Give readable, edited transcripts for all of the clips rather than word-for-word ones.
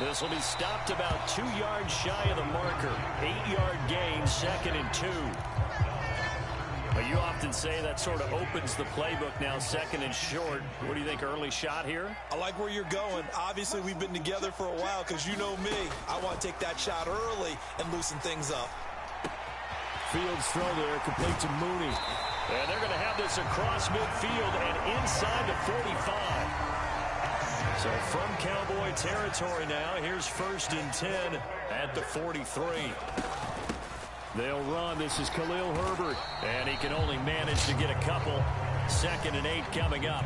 This will be stopped about 2 yards shy of the marker. 8-yard gain, 2nd and 2. But you often say that sort of opens the playbook now, 2nd and short. What do you think, early shot here? I like where you're going. Obviously, we've been together for a while because you know me. I want to take that shot early and loosen things up. Fields throw there, complete to Mooney. And they're going to have this across midfield and inside the 45. So from Cowboy territory now, here's 1st and 10 at the 43. They'll run. This is Khalil Herbert. And he can only manage to get a couple. 2nd and 8 coming up.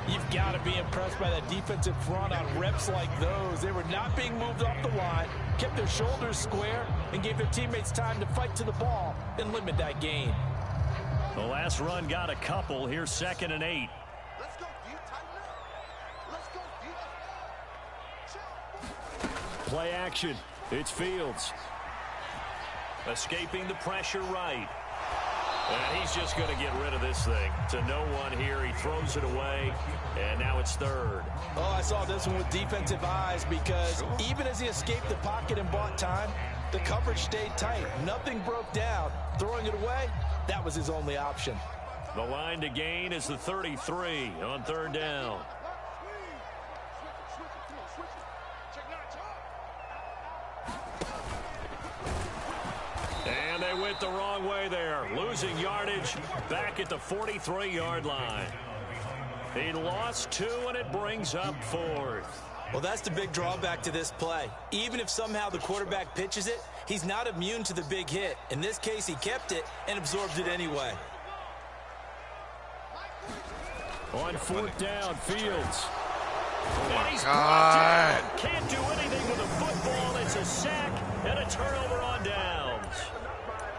You've got to be impressed by that defensive front on reps like those. They were not being moved off the line, kept their shoulders square, and gave their teammates time to fight to the ball and limit that gain. The last run got a couple. Here's 2nd and 8. Let's go, D. Tighten up. Let's go, D. Play action. It's Fields. Escaping the pressure right. And he's just going to get rid of this thing. To no one here. He throws it away. And now it's 3rd. Oh, I saw this one with defensive eyes because even as he escaped the pocket and bought time, the coverage stayed tight. Nothing broke down. Throwing it away, that was his only option. The line to gain is the 33 on 3rd down. And they went the wrong way there. Losing yardage back at the 43-yard line. He lost 2, and it brings up 4th. Well, that's the big drawback to this play. Even if somehow the quarterback pitches it, he's not immune to the big hit. In this case, he kept it and absorbed it anyway. On 4th down, Fields. Oh, and he's my God. Can't do anything with a football. It's a sack and a turnover on downs.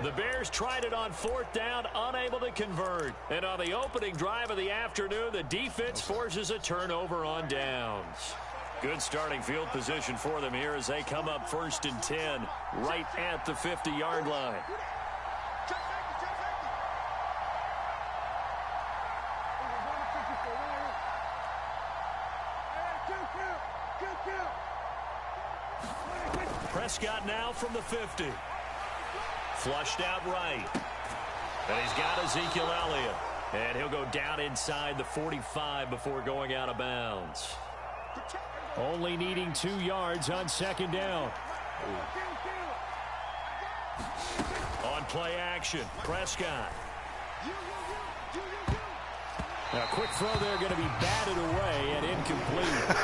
The Bears tried it on 4th down, unable to convert. And on the opening drive of the afternoon, the defense forces a turnover on downs. Good starting field position for them here as they come up 1st and 10 right at the 50-yard line. Prescott now from the 50. Flushed out right. And he's got Ezekiel Elliott. And he'll go down inside the 45 before going out of bounds. Only needing 2 yards on 2nd down. On play action, Prescott. Now, quick throw there, going to be batted away and incomplete.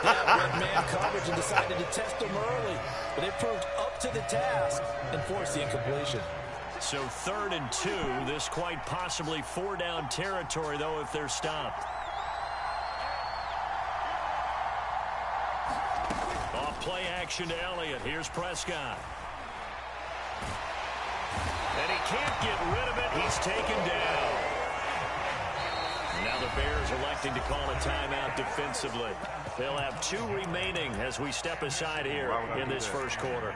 That man coverage and decided to test him early, but they proved up to the task and forced the incompletion. So 3rd and 2, this quite possibly 4-down territory, though, if they're stopped. Off play action to Elliott. Here's Prescott. And he can't get rid of it. He's taken down. Now the Bears electing to call a timeout defensively. They'll have 2 remaining as we step aside here in this first quarter.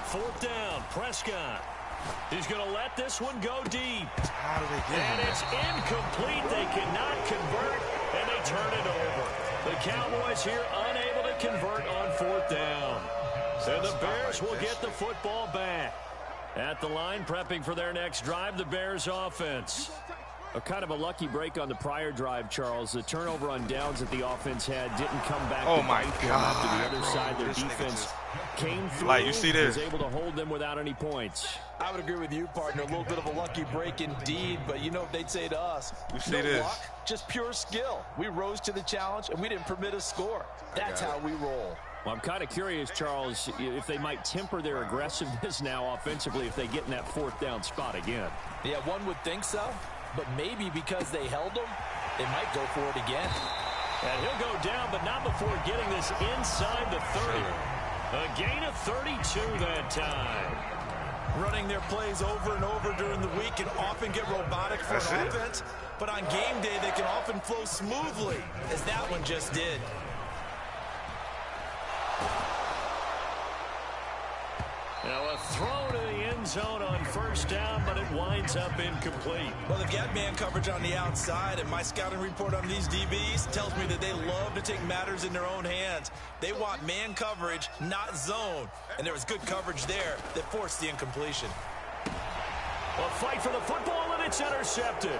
Fourth down, Prescott. He's going to let this one go deep. How do they get And him? it's incomplete. They cannot convert, and they turn it over. The Cowboys here unable to convert on 4th down. And the Bears will get the football back. At the line, prepping for their next drive, the Bears offense. A kind of a lucky break on the prior drive, Charles. The turnover on downs that the offense had didn't come back. Oh, my after God, the other bro. side. Their This nigga defense just- came through. Like, you see this? Was able to hold them without any points. I would agree with you, partner. A little bit of a lucky break indeed, but you know what they'd say to us? You see No this? luck, just pure skill. We rose to the challenge, and we didn't permit a score. That's how we roll. Well, I'm kind of curious, Charles, if they might temper their aggressiveness now offensively if they get in that 4th down spot again. Yeah, one would think so, but maybe because they held them, they might go for it again. And he'll go down, but not before getting this inside the 30. A gain of 32 that time. Running their plays over and over during the week can often get robotic for an offense, but on game day they can often flow smoothly, as that one just did. Now a throw to the end end zone on first down, but it winds up incomplete. Well, they've got man coverage on the outside, and my scouting report on these DBs tells me that they love to take matters in their own hands. They want man coverage, not zone. And there was good coverage there that forced the incompletion. A fight for the football, and it's intercepted.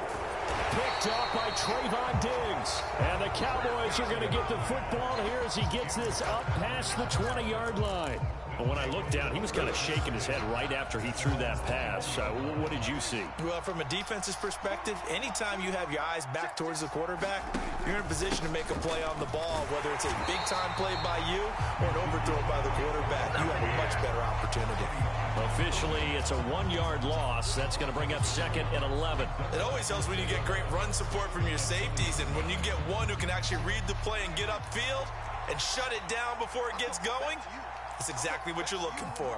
Picked off by Trayvon Diggs. And the Cowboys are going to get the football here as he gets this up past the 20-yard line. Well, when I looked down, he was kind of shaking his head right after he threw that pass. What did you see? Well, from a defense's perspective, anytime you have your eyes back towards the quarterback, you're in a position to make a play on the ball, whether it's a big-time play by you or an overthrow by the quarterback. You have a much better opportunity. Officially, it's a 1-yard loss. That's going to bring up 2nd and 11. It always helps when you get great run support from your safeties, and when you get one who can actually read the play and get upfield and shut it down before it gets going, that's exactly what you're looking for.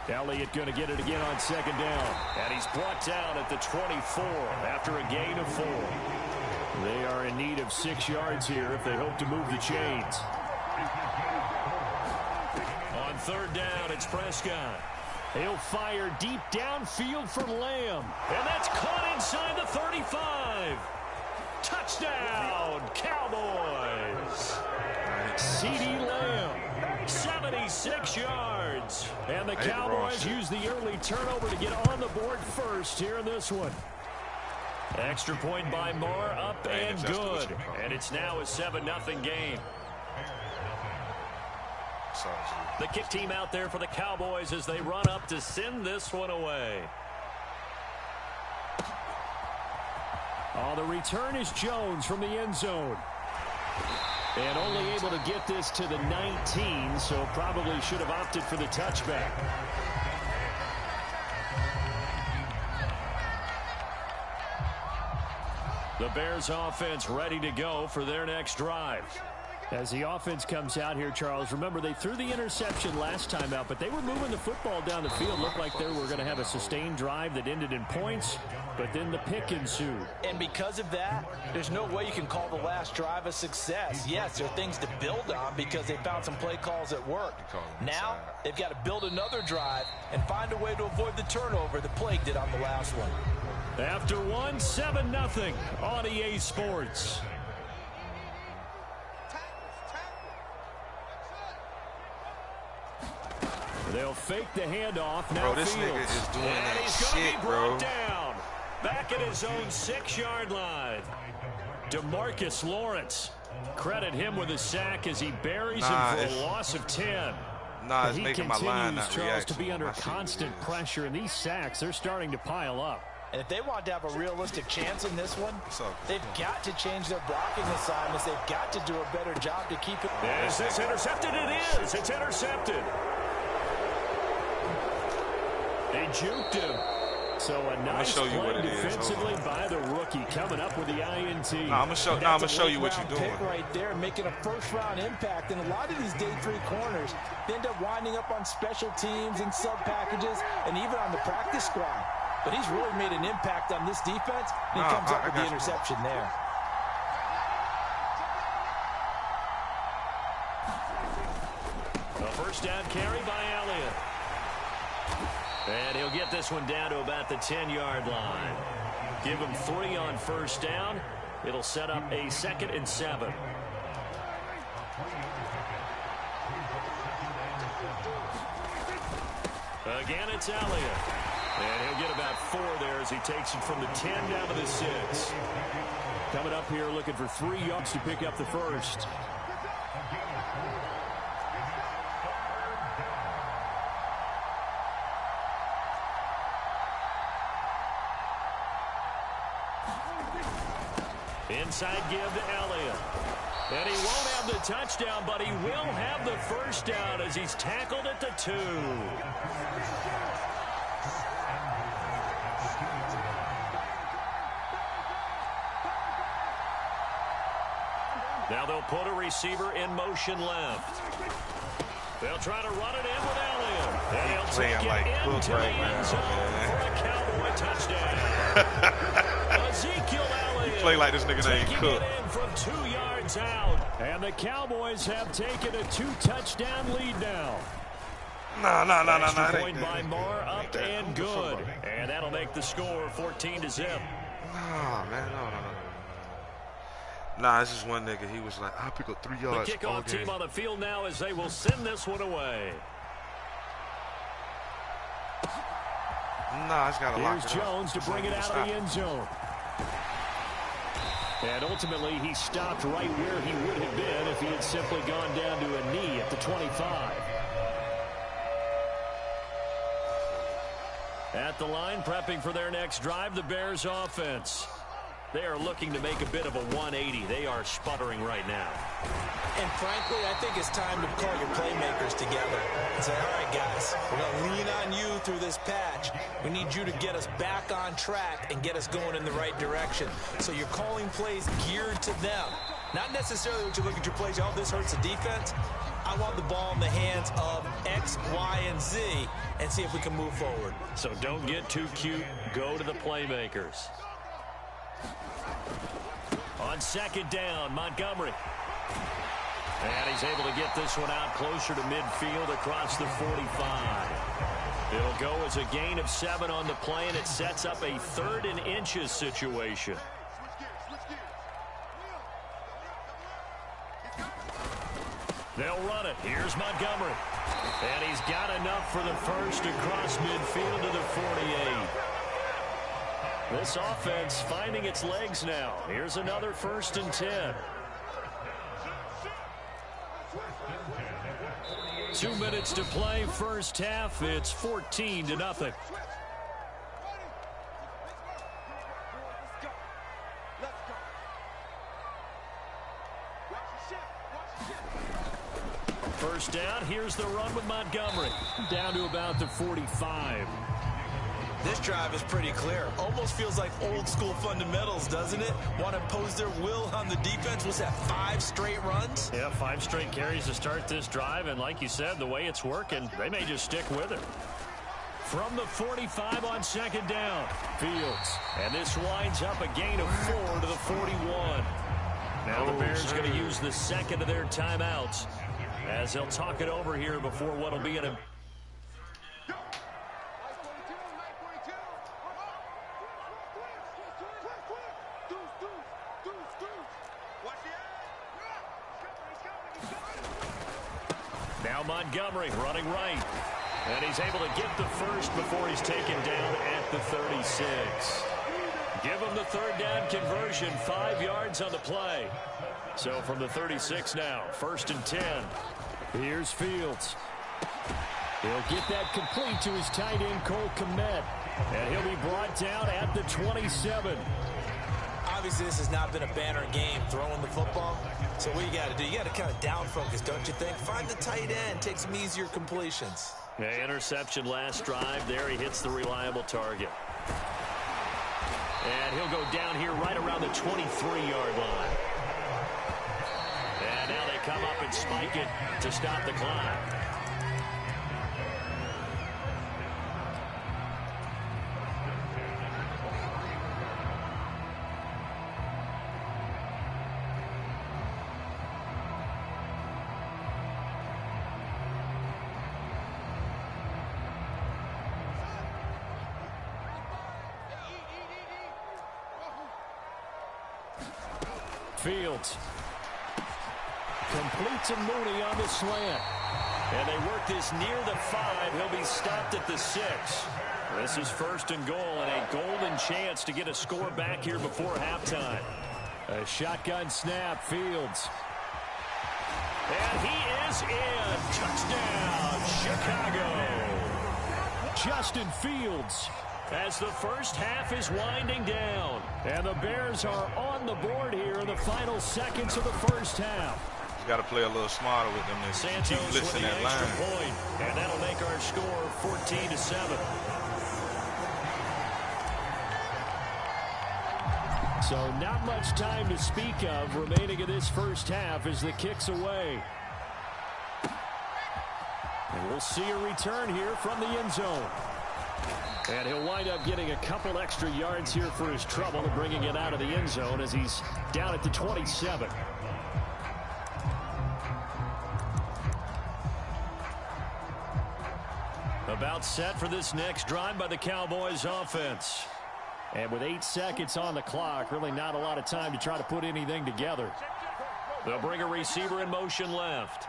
Elliott going to get it again on 2nd down. And he's brought down at the 24 after a gain of 4. They are in need of 6 yards here if they hope to move the chains. On 3rd down, it's Prescott. He'll fire deep downfield for Lamb. And that's caught inside the 35. Touchdown, Cowboys. CeeDee Lamb, 76 yards. And the Cowboys use the early turnover to get on the board first here in this one. Extra point by Moore, up and good. And it's now a 7-0 game. The kick team out there for the Cowboys as they run up to send this one away. Oh, the return is Jones from the end zone. And only able to get this to the 19, so probably should have opted for the touchback. The Bears offense ready to go for their next drive. As the offense comes out here, Charles, remember they threw the interception last time out, but they were moving the football down the field. Looked like they were going to have a sustained drive that ended in points, but then the pick ensued. And because of that, there's no way you can call the last drive a success. Yes, there are things to build on because they found some play calls that worked. Now, they've got to build another drive and find a way to avoid the turnover the Plague did on the last one. After one, 7-0 on EA Sports. They'll fake the handoff. Now bro, this nigga is doing that shit, bro. Down. Back at his own 6-yard line. DeMarcus Lawrence. Credit him with a sack as he buries him for a loss of 10. Nah, it's making my line not Charles, react to be under constant pressure, and these sacks, they're starting to pile up. And if they want to have a realistic chance in this one, they've got to change their blocking assignments. They've got to do a better job to keep it. Is this intercepted? It is. It's intercepted. They juked him. So a nice play defensively by the rookie, coming up with the INT. I'm gonna show you what you're doing. Pick right there, making a first-round impact. And a lot of these day 3 corners they end up winding up on special teams and sub packages, and even on the practice squad. But he's really made an impact on this defense. And he comes up with the interception there. A first down carry by Elliott. And he'll get this one down to about the 10-yard line. Give him 3 on first down. It'll set up a 2nd and 7. Again, it's Elliott. And he'll get about 4 there as he takes it from the 10 down to the 6. Coming up here looking for 3 yards to pick up the first. Inside give to Elliott. And he won't have the touchdown, but he will have the first down as he's tackled at the 2. Now they'll put a receiver in motion left. They'll try to run it in with Elliott. And he'll take it into the end zone for a Cowboy touchdown. Ezekiel Elliott it play like this nigga ain't taking cooked. it in from 2 yards out. And the Cowboys have taken a 2-touchdown lead now. Nah. Extra point by Marr, up and good. And that'll make the score 14-0. Nah, man, no. Nah, it's just one nigga. He was like, I'll pick up 3 yards. The kickoff team on the field now as they will send this one away. Nah, it's got to lock Here's it up. Jones to bring it out of the end zone. And ultimately, he stopped right where he would have been if he had simply gone down to a knee at the 25. At the line, prepping for their next drive, the Bears offense. They are looking to make a bit of a 180. They are sputtering right now. And frankly, I think it's time to call your playmakers together and say, all right, guys, we're going to lean on you through this patch. We need you to get us back on track and get us going in the right direction. So you're calling plays geared to them. Not necessarily when you look at your plays, oh, this hurts the defense. I want the ball in the hands of X, Y, and Z and see if we can move forward. So don't get too cute. Go to the playmakers. On second down, Montgomery. And he's able to get this one out closer to midfield across the 45. It'll go as a gain of 7 on the play, and it sets up a 3rd and inches situation. They'll run it. Here's Montgomery. And he's got enough for the first across midfield to the 48. This offense finding its legs now. Here's another 1st and 10. 2 minutes to play, first half. It's 14-0. First down, here's the run with Montgomery. Down to about the 45. This drive is pretty clear. Almost feels like old school fundamentals, doesn't it? Want to impose their will on the defense. Was that 5 straight runs? Yeah, 5 straight carries to start this drive. And like you said, the way it's working, they may just stick with it. From the 45 on second down, Fields. And this winds up a gain of 4 to the 41. Now the Bears going to use the second of their timeouts as they'll talk it over here before what will be an Now Montgomery running right. And he's able to get the first before he's taken down at the 36. Give him the 3rd down conversion. 5 yards on the play. So from the 36 now, 1st and 10. Here's Fields. He'll get that complete to his tight end, Cole Kmet. And he'll be brought down at the 27. Obviously, this has not been a banner game throwing the football. So what you got to do, you got to kind of down focus, don't you think? Find the tight end, take some easier completions. Yeah, interception last drive. There he hits the reliable target. And he'll go down here right around the 23-yard line. And now they come up and spike it to stop the clock. Fields complete to Mooney on the slant. And they work this near the 5. He'll be stopped at the 6. This is 1st and goal and a golden chance to get a score back here before halftime. A shotgun snap, Fields. And he is in. Touchdown, Chicago. Justin Fields. As the first half is winding down. And the Bears are on the board here in the final seconds of the first half. You got to play a little smarter with them. Santos keep with blitzing the that extra line. point. And that'll make our score 14-7. So not much time to speak of remaining in this first half as the kick's away. And we'll see a return here from the end zone. And he'll wind up getting a couple extra yards here for his trouble and bringing it out of the end zone as he's down at the 27. About set for this next drive by the Cowboys offense. And with 8 seconds on the clock, really not a lot of time to try to put anything together. They'll bring a receiver in motion left.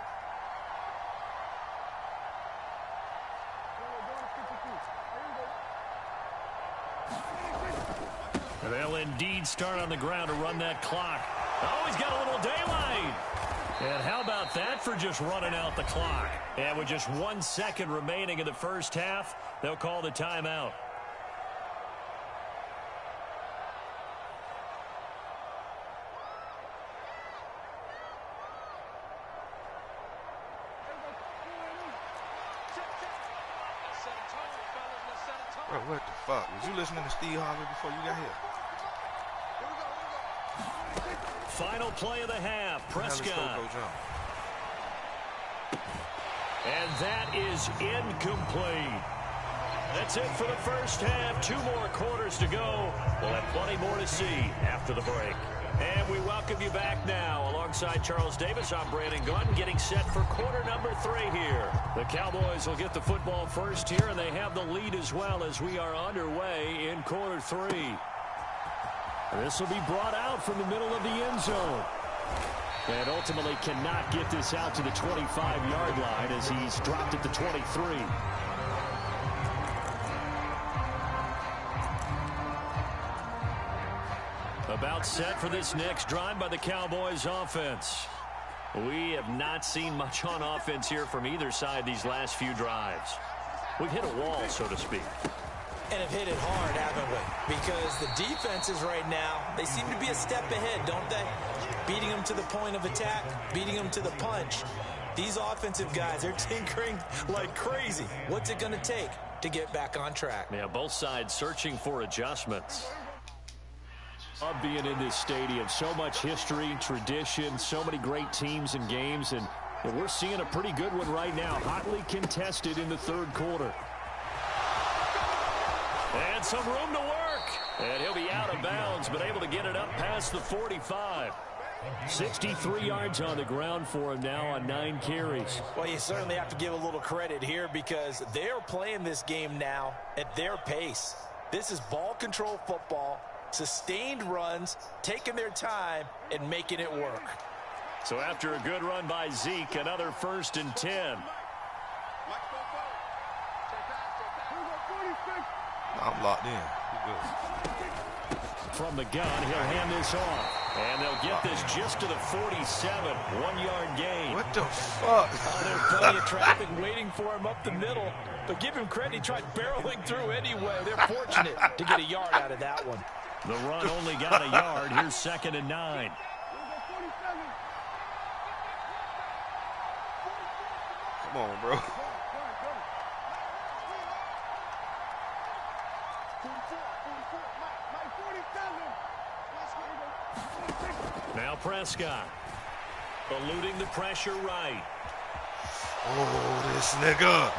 They'll indeed start on the ground to run that clock. Oh, he's got a little daylight. And how about that for just running out the clock? And with just 1 second remaining in the first half, they'll call the timeout. Bro, what the fuck? Was you listening to Steve Harvey before you got here? Final play of the half. Prescott. And that is incomplete. That's it for the first half. 2 more quarters to go. We'll have plenty more to see after the break. And we welcome you back now. Alongside Charles Davis, I'm Brandon Gunn, getting set for quarter number 3 here. The Cowboys will get the football first here, and they have the lead as well as we are underway in quarter 3. This will be brought out from the middle of the end zone. And ultimately cannot get this out to the 25-yard line as he's dropped at the 23. About set for this next drive by the Cowboys offense. We have not seen much on offense here from either side these last few drives. We've hit a wall, so to speak. And have hit it hard, haven't we? Because the defenses right now, they seem to be a step ahead, don't they? Beating them to the point of attack, beating them to the punch. These offensive guys, they're tinkering like crazy. What's it going to take to get back on track? Yeah, both sides searching for adjustments. Love being in this stadium. So much history, tradition, so many great teams and games, and we're seeing a pretty good one right now. Hotly contested in the third quarter. And some room to work. And he'll be out of bounds, but able to get it up past the 45. 63 yards on the ground for him now on 9 carries. Well, you certainly have to give a little credit here because they're playing this game now at their pace. This is ball control football, sustained runs, taking their time, and making it work. So after a good run by Zeke, another 1st and 10. I'm locked in. You good. From the gun, he'll hand this off. And they'll get this just to the 47. 1-yard gain. What the fuck? There's plenty of traffic waiting for him up the middle. But give him credit, he tried barreling through anyway. They're fortunate to get a yard out of that one. The run only got a yard. Here's 2nd and 9. Come on, bro. Now Prescott. Eluding the pressure right. Oh, this nigga.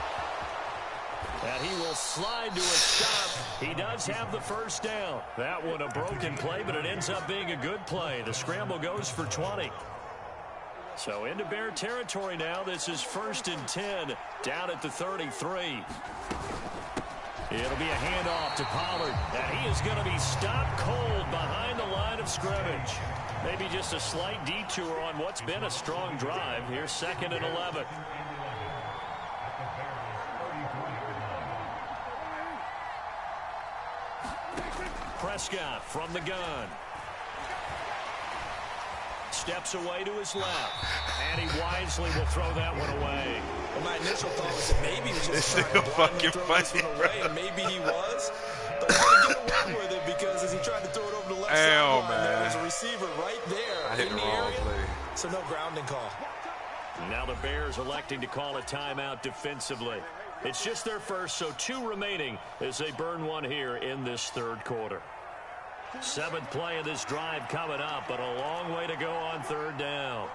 And he will slide to a stop. He does have the first down. That one a broken play, but it ends up being a good play. The scramble goes for 20. So into Bear territory now. This is 1st and 10 down at the 33. It'll be a handoff to Pollard. And he is going to be stopped cold behind the line of scrimmage. Maybe just a slight detour on what's been a strong drive. Here's 2nd and 11. Prescott from the gun. Steps away to his left. And he wisely will throw that one away. Well, my initial thought was that maybe he was just trying to blindly throw this one away, and maybe he was. But he didn't get away with it because as he tried to throw it over the left sideline, there was a receiver right there in the area. So no grounding call. Now the Bears electing to call a timeout defensively. It's just their first, so 2 remaining as they burn one here in this third quarter. 7th play of this drive coming up, but a long way to go on 3rd down.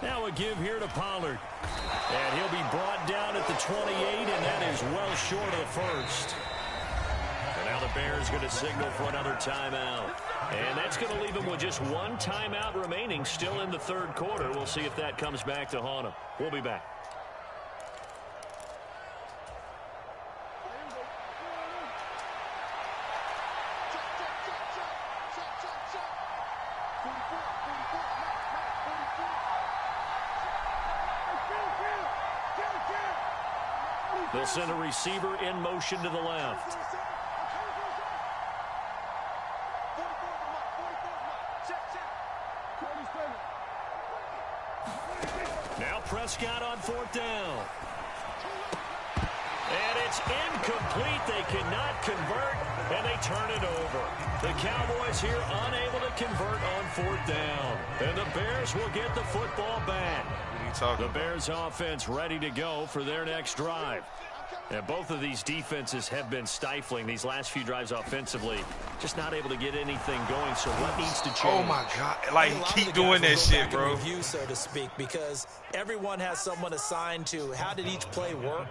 Now a give here to Pollard. And he'll be brought down at the 28, and that is well short of the first. And now the Bears going to signal for another timeout. And that's going to leave them with just one timeout remaining still in the third quarter. We'll see if that comes back to haunt them. We'll be back. They'll send a receiver in motion to the left. Now Prescott on fourth down. And it's incomplete. They cannot convert, and they turn it over. The Cowboys here unable to convert on fourth down. And the Bears will get the football back. The Bears offense ready to go for their next drive. And both of these defenses have been stifling these last few drives offensively. Just not able to get anything going. So what needs to change? Oh, my God. Like, keep doing that shit, bro. Review, so to speak, because everyone has someone assigned to how did each play work.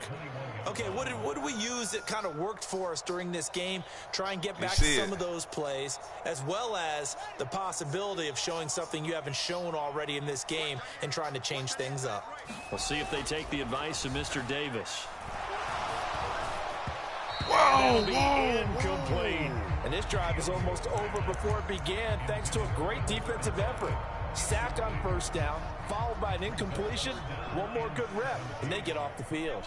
Okay, what did we use that kind of worked for us during this game? Try and get back to some of those plays, as well as the possibility of showing something you haven't shown already in this game and trying to change things up. We'll see if they take the advice of Mr. Davis. Whoa, incomplete. And this drive is almost over before it began, thanks to a great defensive effort. Sack on first down, followed by an incompletion. One more good rep, and they get off the field.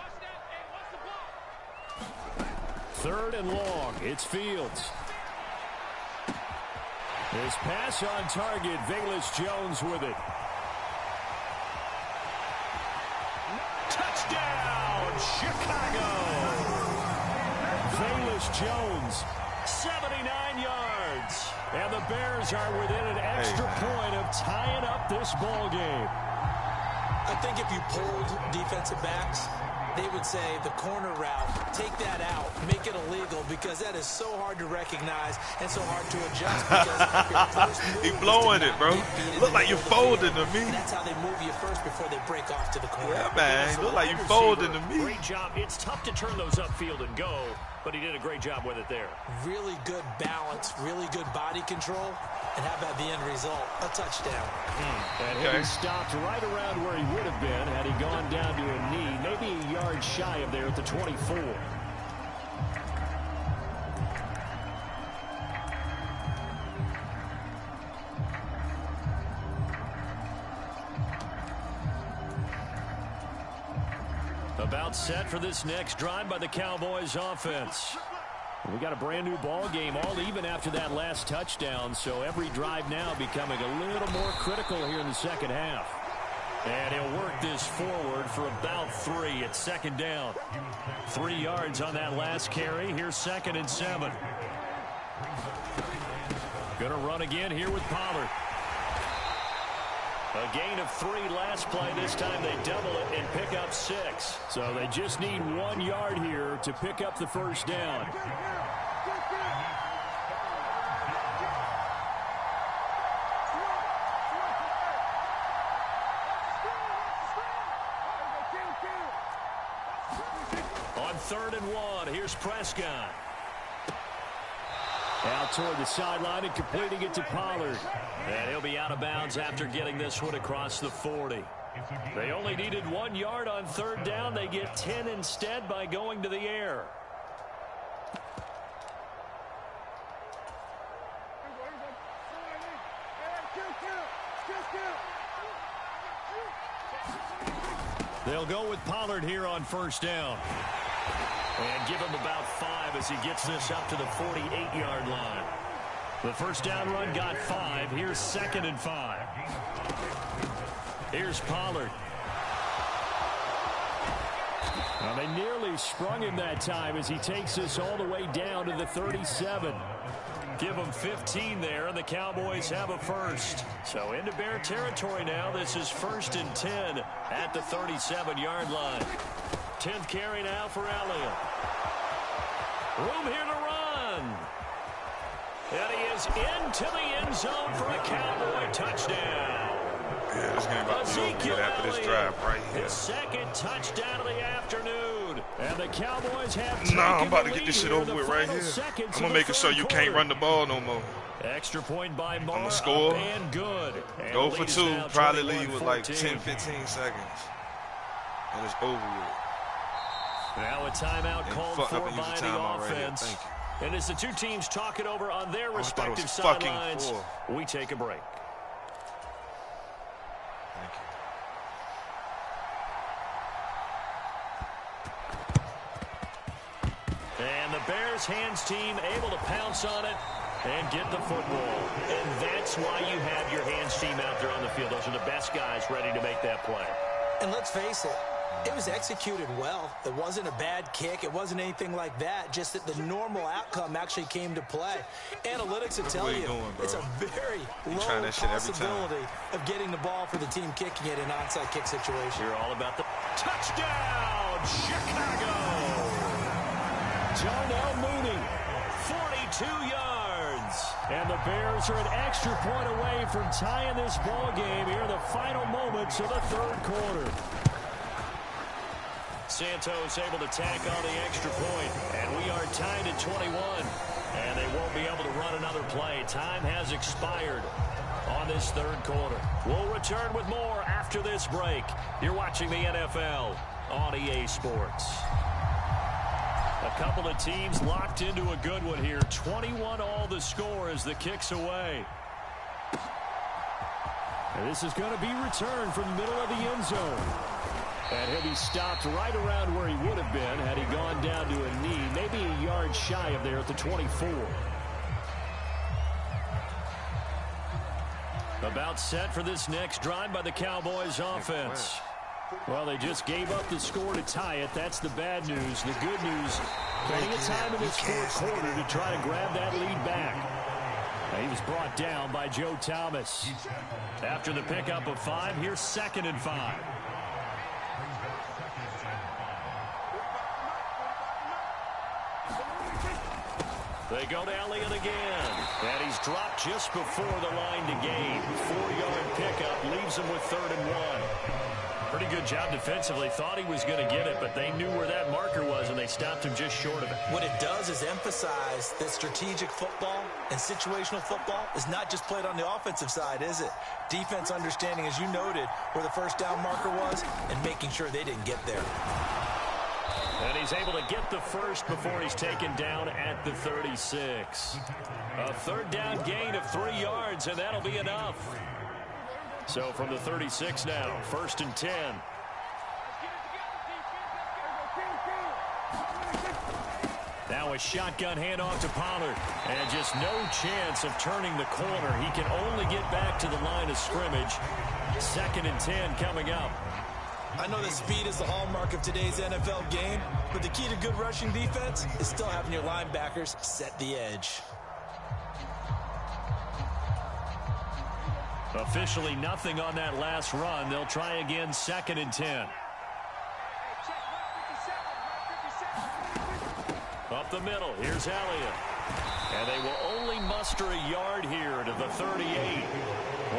Third and long. It's Fields. His pass on target. Velus-Jones with it. Touchdown, Chicago. Velus-Jones, 79 yards. And the Bears are within an extra point of tying up this ball game. I think if you pulled defensive backs, they would say the corner route, take that out, make it illegal, because that is so hard to recognize and so hard to adjust. Because your first move he blowing it, bro. Look like you're folding to me. And that's how they move you first before they break off to the corner. Yeah, man. Look like you're folding to me. Great job. It's tough to turn those upfield and go, but he did a great job with it there. Really good balance, really good body control. And how about the end result? A touchdown. And he'll be stopped right around where he would have been had he gone down to a knee, maybe a yard shy of there at the 24. About set for this next drive by the Cowboys offense. We got a brand new ball game, all even after that last touchdown, so every drive now becoming a little more critical here in the second half. And he'll work this forward for about 3 at second down. 3 yards on that last carry. Here's 2nd and 7. Gonna run again here with Pollard. A gain of 3 last play. This time they double it and pick up 6. So they just need 1 yard here to pick up the first down. On 3rd and 1, here's Prescott. Out toward the sideline and completing it to Pollard. And he'll be out of bounds after getting this one across the 40. They only needed 1 yard on 3rd down. They get 10 instead by going to the air. They'll go with Pollard here on 1st down. And give him about 5 as he gets this up to the 48-yard line. The first down run got 5. Here's 2nd and 5. Here's Pollard. Now they nearly sprung him that time as he takes this all the way down to the 37. Give him 15 there, and the Cowboys have a first. So into Bear territory now. This is 1st and 10 at the 37-yard line. 10th carry now for Elliott. Room here to run. And he is into the end zone for a Cowboy touchdown. Yeah, this game about to be over with after this drive right here. His second touchdown of the afternoon. And the Cowboys have I'm about to get this shit over with right here. I'm going to make it so you can't run the ball no more. Extra point by Marr. I'm going to score. And good. And go for 2. Probably lead with like 10-15 seconds. And it's over with. Now a timeout called for by the offense. And as the two teams talk it over on their respective sidelines, we take a break. And the Bears hands team able to pounce on it and get the football. And that's why you have your hands team out there on the field. Those are the best guys ready to make that play. And let's face it, it was executed well. It wasn't a bad kick. It wasn't anything like that. Just that the normal outcome actually came to play. Analytics will tell you it's a very low possibility of getting the ball for the team kicking it in an onside kick situation. You're all about the touchdown, Chicago. Darnell Mooney, 42 yards. And the Bears are an extra point away from tying this ball game here in the final moments of the third quarter. Santos able to tack on the extra point, and we are tied at 21. And they won't be able to run another play. Time has expired on this third quarter. We'll return with more after this break. You're watching the NFL on EA Sports. A couple of teams locked into a good one here. 21-all the score as the kick's away. And this is going to be returned from the middle of the end zone. And he'll be stopped right around where he would have been had he gone down to a knee, maybe a yard shy of there at the 24. About set for this next drive by the Cowboys offense. Well, they just gave up the score to tie it. That's the bad news. The good news, plenty of time in this fourth quarter to try to grab that lead back. He was brought down by Joe Thomas. After the pickup of 5, here's 2nd and 5. They go to Elliott again. And he's dropped just before the line to gain. 4-yard pickup leaves him with 3rd and 1. Pretty good job defensively. Thought he was going to get it, but they knew where that marker was, and they stopped him just short of it. What it does is emphasize that strategic football and situational football is not just played on the offensive side, is it? Defense understanding, as you noted, where the first down marker was and making sure they didn't get there. And he's able to get the first before he's taken down at the 36. A 3rd down gain of 3 yards, and that'll be enough. So from the 36 now, 1st and 10. Now a shotgun handoff to Pollard. And just no chance of turning the corner. He can only get back to the line of scrimmage. 2nd and 10 coming up. I know that speed is the hallmark of today's NFL game, but the key to good rushing defense is still having your linebackers set the edge. Officially nothing on that last run. They'll try again, 2nd and 10. Up the middle, here's Elliott. And they will only muster a yard here to the 38.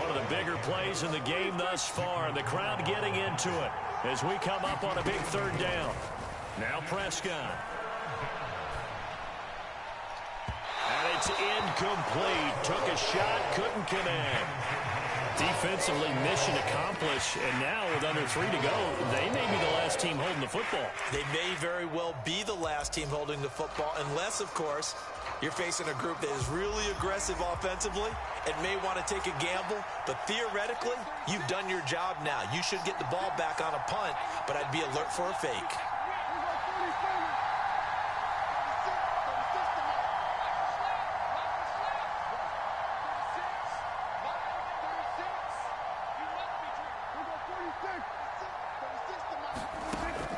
One of the bigger plays in the game thus far. The crowd getting into it as we come up on a big 3rd down. Now Prescott. And it's incomplete. Took a shot, couldn't connect. Defensively, mission accomplished, and now with under 3 to go, they may be the last team holding the football. They may very well be the last team holding the football, unless, of course, you're facing a group that is really aggressive offensively and may want to take a gamble, but theoretically, you've done your job now. You should get the ball back on a punt, but I'd be alert for a fake.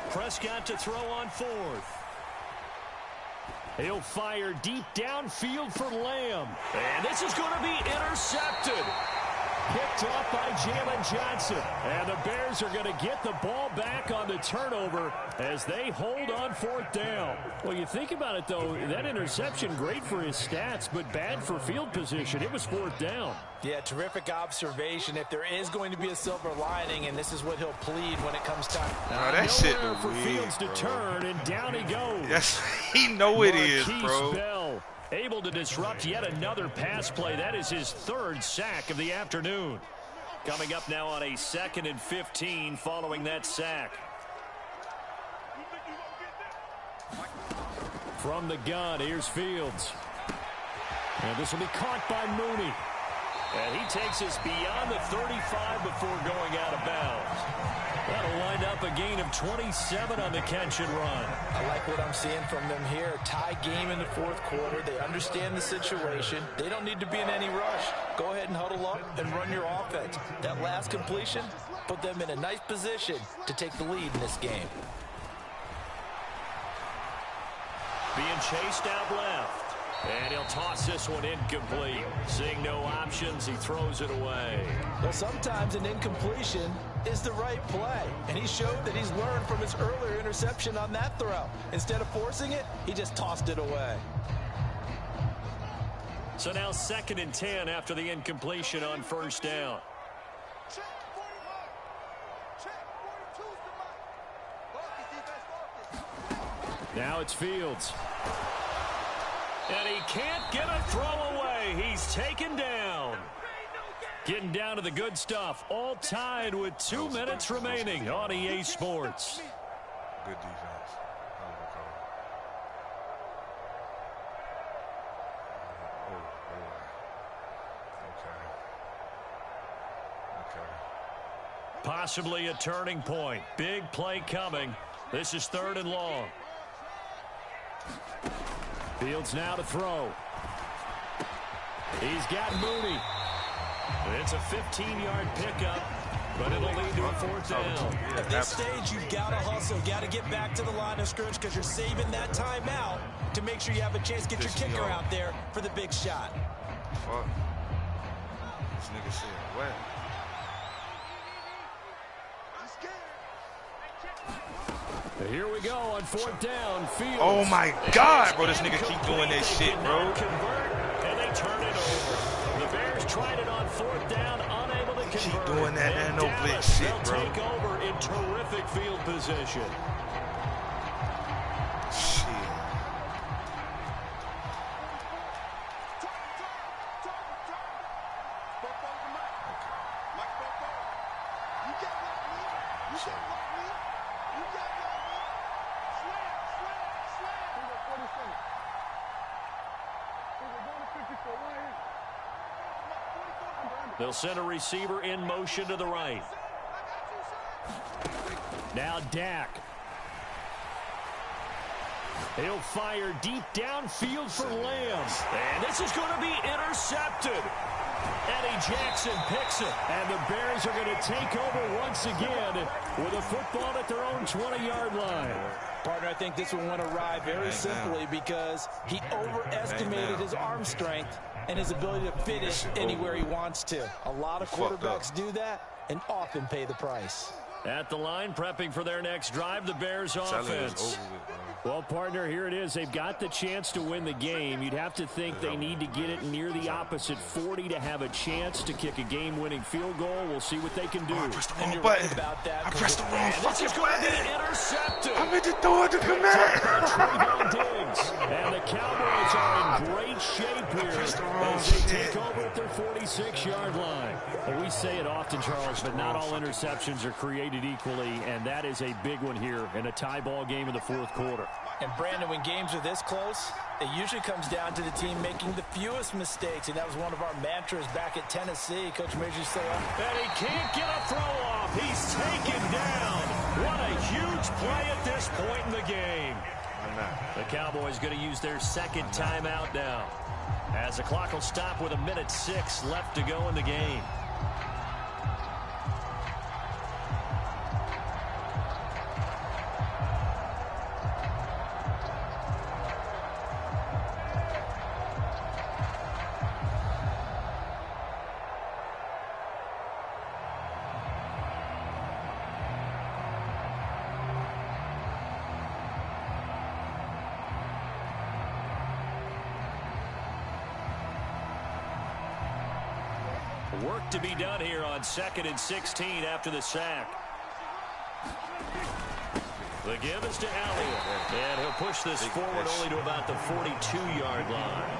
Prescott to throw on 4th. He'll fire deep downfield for Lamb. And this is going to be intercepted. picked off by Jalen Johnson. And the Bears are going to get the ball back on the turnover as they hold on 4th down. Well, you think about it, though, that interception, great for his stats, but bad for field position. It was 4th down. Yeah, terrific observation. If there is going to be a silver lining, and this is what he'll plead when it comes time. Nah, that shit for weird, Fields bro. to turn, and down he goes. Yes, he know it is, bro. Bell able to disrupt yet another pass play. That is his 3rd sack of the afternoon. Coming up now on a 2nd and 15 following that sack. From the gun, here's Fields. And this will be caught by Mooney. And he takes us beyond the 35 before going out of bounds. That'll wind up a gain of 27 on the catch and run. I like what I'm seeing from them here. Tie game in the 4th quarter. They understand the situation. They don't need to be in any rush. Go ahead and huddle up and run your offense. That last completion put them in a nice position to take the lead in this game. Being chased out left. And he'll toss this one incomplete. Seeing no options, he throws it away. Well, sometimes an incompletion is the right play. And he showed that he's learned from his earlier interception on that throw. Instead of forcing it, he just tossed it away. So now 2nd and 10 after the incompletion on 1st down. Check 41. Check 42's the mark. Defense. Now it's Fields. And he can't get a throw away. He's taken down. Getting down to the good stuff. All tied with 2 minutes remaining on EA Sports. Good defense. Okay. Possibly a turning point. Big play coming. This is 3rd and long. Fields now to throw. He's got Mooney. It's a 15-yard pickup, but it'll lead to a 4th down. At this stage, you've got to hustle. Got to get back to the line of scrimmage because you're saving that timeout to make sure you have a chance to get your kicker out there for the big shot. Fuck. This nigga said what? Here we go on 4th down. Fields. Oh my God, bro! This nigga keep doing that shit, bro. Convert, and they turn it over. The Bears tried it on 4th down, unable to convert. Keep doing that, and no blitz shit, bro. They'll take over in terrific field position. Shit. They'll send a receiver in motion to the right. Now Dak. He'll fire deep downfield for Lamb. And this is going to be intercepted. Eddie Jackson picks it. And the Bears are going to take over once again with a football at their own 20-yard line. Partner, I think this one went awry very simply because he overestimated his arm strength and his ability to fit it anywhere he wants to. A lot of quarterbacks do that and often pay the price. At the line, prepping for their next drive, the Bears offense. Well, partner, here it is. They've got the chance to win the game. You'd have to think they need to get it near the opposite 40 to have a chance to kick a game-winning field goal. We'll see what they can do. I pressed the wrong button. I pressed the wrong fucking button. Intercepted. I meant to throw it to command. Trayvon Diggs. And the Cowboys are in great shape here as they take over at their 46-yard line. Well, we say it often, Charles, but not all interceptions are created equally, and that is a big one here in a tie ball game in the 4th quarter. And Brandon, when games are this close, it usually comes down to the team making the fewest mistakes, and that was one of our mantras back at Tennessee. Coach Major said, and he can't get a throw off. He's taken down. What a huge play at this point in the game. The Cowboys going to use their 2nd timeout now, as the clock will stop with 1:06 left to go in the game. Work to be done here on 2nd and 16 after the sack. The give is to Elliott, and he'll push this forward only to about the 42-yard line.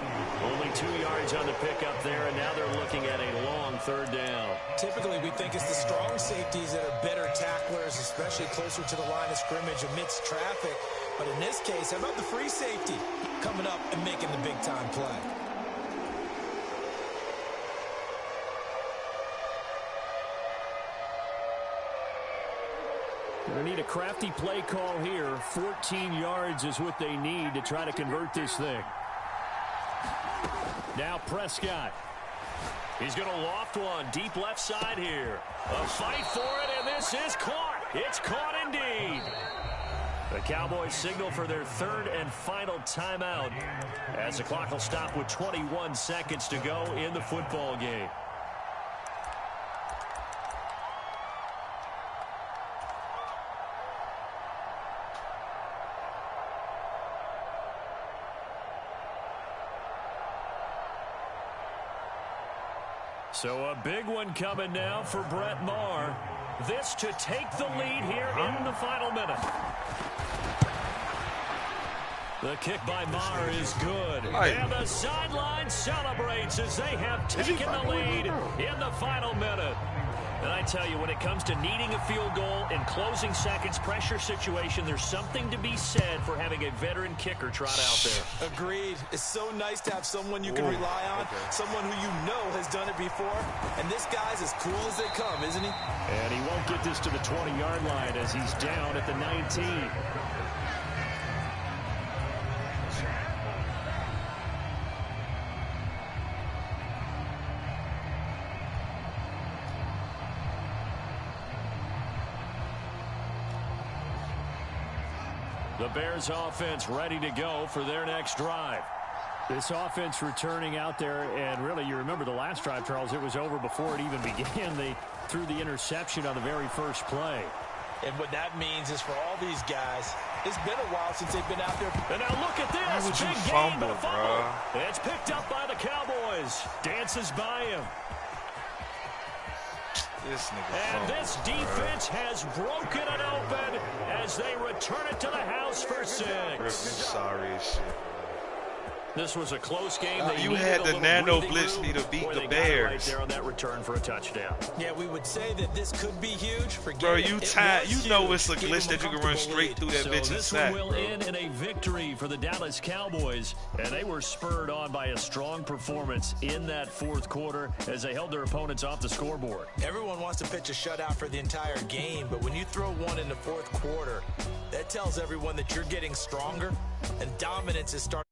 Only 2 yards on the pickup there, and now they're looking at a long 3rd down. Typically, we think it's the strong safeties that are better tacklers, especially closer to the line of scrimmage amidst traffic. But in this case, how about the free safety coming up and making the big-time play? They need a crafty play call here. 14 yards is what they need to try to convert this thing. Now Prescott. He's going to loft one deep left side here. A fight for it, and this is caught. It's caught indeed. The Cowboys signal for their 3rd and final timeout as the clock will stop with 21 seconds to go in the football game. So a big one coming now for Brett Maher. This to take the lead here in the final minute. The kick by Maher is good. And the sideline celebrates as they have taken the lead in the final minute. And I tell you, when it comes to needing a field goal in closing seconds, pressure situation, there's something to be said for having a veteran kicker trot out there. Agreed. It's so nice to have someone you can rely on, someone who you know has done it before. And this guy's as cool as they come, isn't he? And he won't get this to the 20-yard line as he's down at the 19. The Bears offense ready to go for their next drive. This offense returning out there, and really, you remember the last drive, Charles, it was over before it even began. They threw the interception on the very first play. And what that means is for all these guys, it's been a while since they've been out there. And now look at this. Why would you Big fumble, game, but a fumble. It's picked up by the Cowboys. Dances by him. And this defense has broken it open as they return it to the house for 6. Sorry as shit. This was a close game. You had the nano blitz me to beat the Bears. Right there on that return for a touchdown. Yeah, we would say that this could be huge. Bro, you know it's a glitch that you can run straight through that bitch and sack. This one will end in a victory for the Dallas Cowboys, and they were spurred on by a strong performance in that 4th quarter as they held their opponents off the scoreboard. Everyone wants to pitch a shutout for the entire game, but when you throw one in the 4th quarter, that tells everyone that you're getting stronger, and dominance is starting.